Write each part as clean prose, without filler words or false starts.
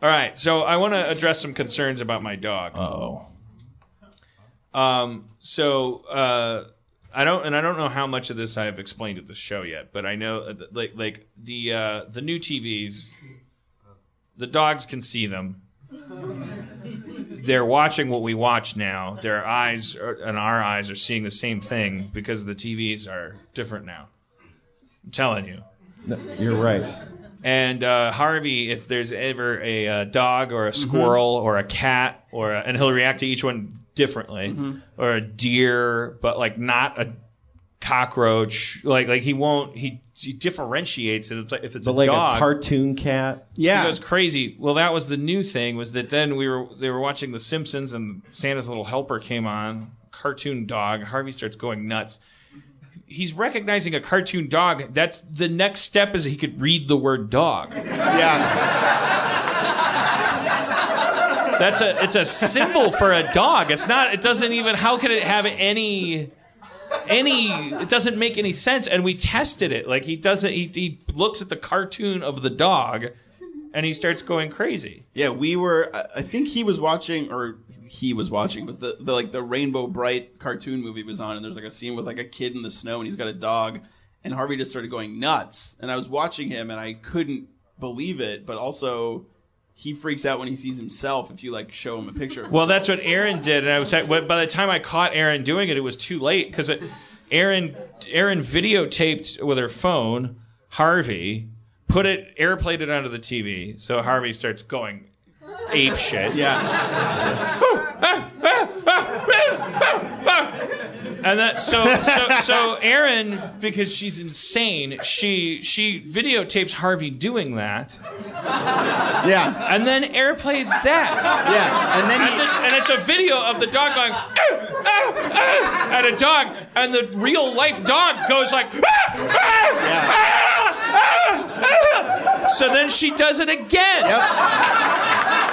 All right, so I want to address some concerns about my dog. I don't know how much of this I have explained at the show yet, but I know like the new TVs, the dogs can see them. They're watching what we watch now. Their eyes and our eyes are seeing the same thing because the TVs are different now. I'm telling you. No, you're right. And Harvey, if there's ever a dog or a squirrel or a cat and he'll react to each one differently, or a deer, but like not a cockroach. Like he won't. He differentiates it. If it's like dog, a cartoon cat. Yeah, it goes crazy. Well, that was the new thing. Was that then they were watching The Simpsons and Santa's Little Helper came on. Cartoon dog. Harvey starts going nuts. He's recognizing a cartoon dog. That's the next step is he could read the word dog. Yeah. It's a symbol for a dog. It's not. It doesn't even. How could it have any? It doesn't make any sense. And we tested it. Like he doesn't. He looks at the cartoon of the dog, and he starts going crazy. Yeah, we were. I think he was watching, but the Rainbow Bright cartoon movie was on, and there's like a scene with like a kid in the snow, and he's got a dog, and Harvey just started going nuts. And I was watching him, and I couldn't believe it, but also. He freaks out when he sees himself if you like show him a picture. Well, that's what Aaron did, and I was like, by the time I caught Aaron doing it, it was too late because Aaron videotaped with her phone Harvey, airplayed it onto the TV, so Harvey starts going ape shit. Yeah. And that so Aaron, because she's insane, she videotapes Harvey doing that. Yeah. And then airplays that. Yeah. And it's a video of the dog going at a dog, and the real life dog goes like. So then she does it again. Yep.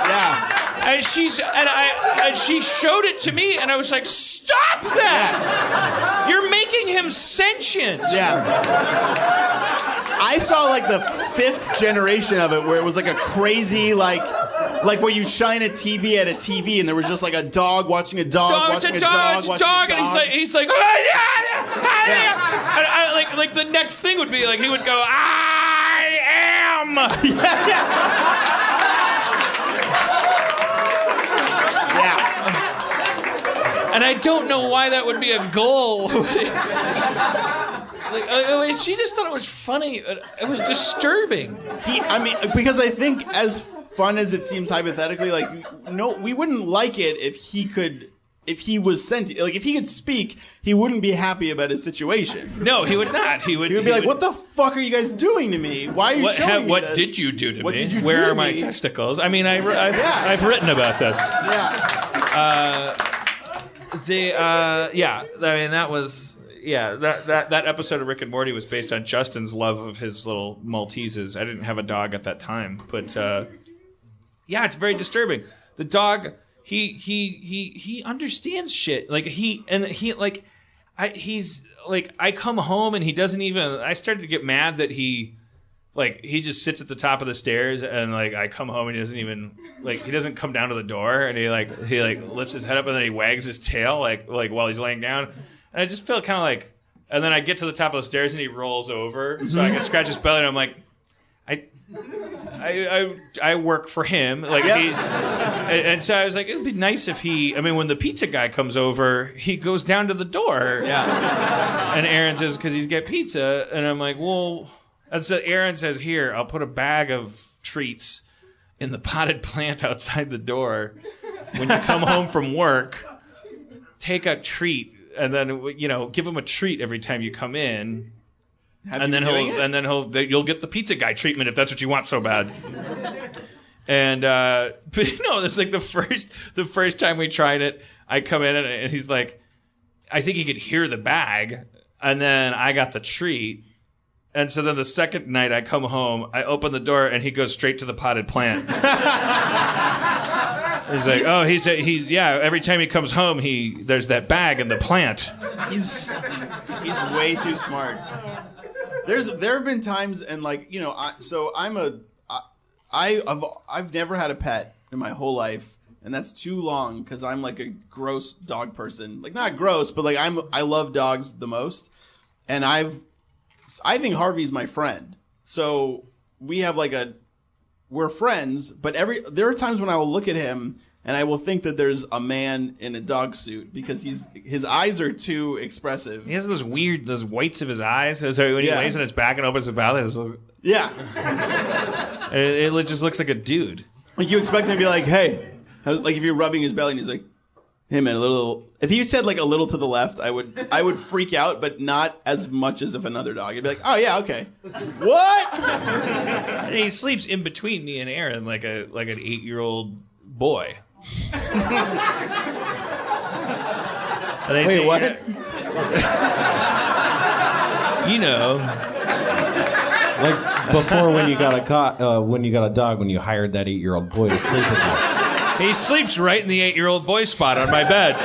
Yeah. And she showed it to me, and I was like, "Stop that! Yeah. You're making him sentient." Yeah. I saw like the 5th generation of it, where it was like a crazy like where you shine a TV at a TV, and there was just like a dog watching a dog watching a dog watching a dog, and he's like, and like the next thing would be like he would go, "I am." And I don't know why that would be a goal. She just thought it was funny. It was disturbing. Because I think as fun as it seems hypothetically, we wouldn't like it if he was sentient. Like if he could speak, he wouldn't be happy about his situation. No, he would not. He would be like, "What the fuck are you guys doing to me? Why are you showing me what this? Did you do to what me? Did you Where do are my testicles?" I mean, I've written about this. Yeah. That was that episode of Rick and Morty was based on Justin's love of his little Malteses. I didn't have a dog at that time, but it's very disturbing. The dog, he understands shit. I come home and he doesn't even. I started to get mad that he just sits at the top of the stairs, and I come home and he doesn't even he doesn't come down to the door, and he lifts his head up and then he wags his tail while he's laying down, and I just feel kind of and then I get to the top of the stairs and he rolls over so I can scratch his belly, and I'm like, I work for him, and so I was like, it'd be nice if when the pizza guy comes over, he goes down to the door, and Aaron says because he's got pizza, and I'm like, well. And so Aaron says, "Here, I'll put a bag of treats in the potted plant outside the door. When you come home from work, take a treat, and then give him a treat every time you come in, and then you'll get the pizza guy treatment if that's what you want so bad." And but this the first time we tried it, I come in and he's like, I think he could hear the bag, and then I got the treat. And so then the second night I come home, I open the door, and he goes straight to the potted plant. He's like, every time he comes home, there's that bag in the plant. He's way too smart. There have been times, and I've never had a pet in my whole life, and that's too long because I'm like a gross dog person. Like not gross, but like I love dogs the most, and I think Harvey's my friend. So we have like we're friends, but there are times when I will look at him and I will think that there's a man in a dog suit because his eyes are too expressive. He has those whites of his eyes. So when he lays on his back and opens his mouth, it just looks like a dude. Like you expect him to be like, hey, like if you're rubbing his belly and he's like, hey man, a little. If he said like a little to the left, I would freak out, but not as much as if another dog. I'd be like, oh yeah, okay. What? And he sleeps in between me and Aaron like an 8-year-old boy. Wait, what? You know, like before when you got a dog, when you hired that 8-year-old boy to sleep with you. He sleeps right in the 8-year-old boy spot on my bed.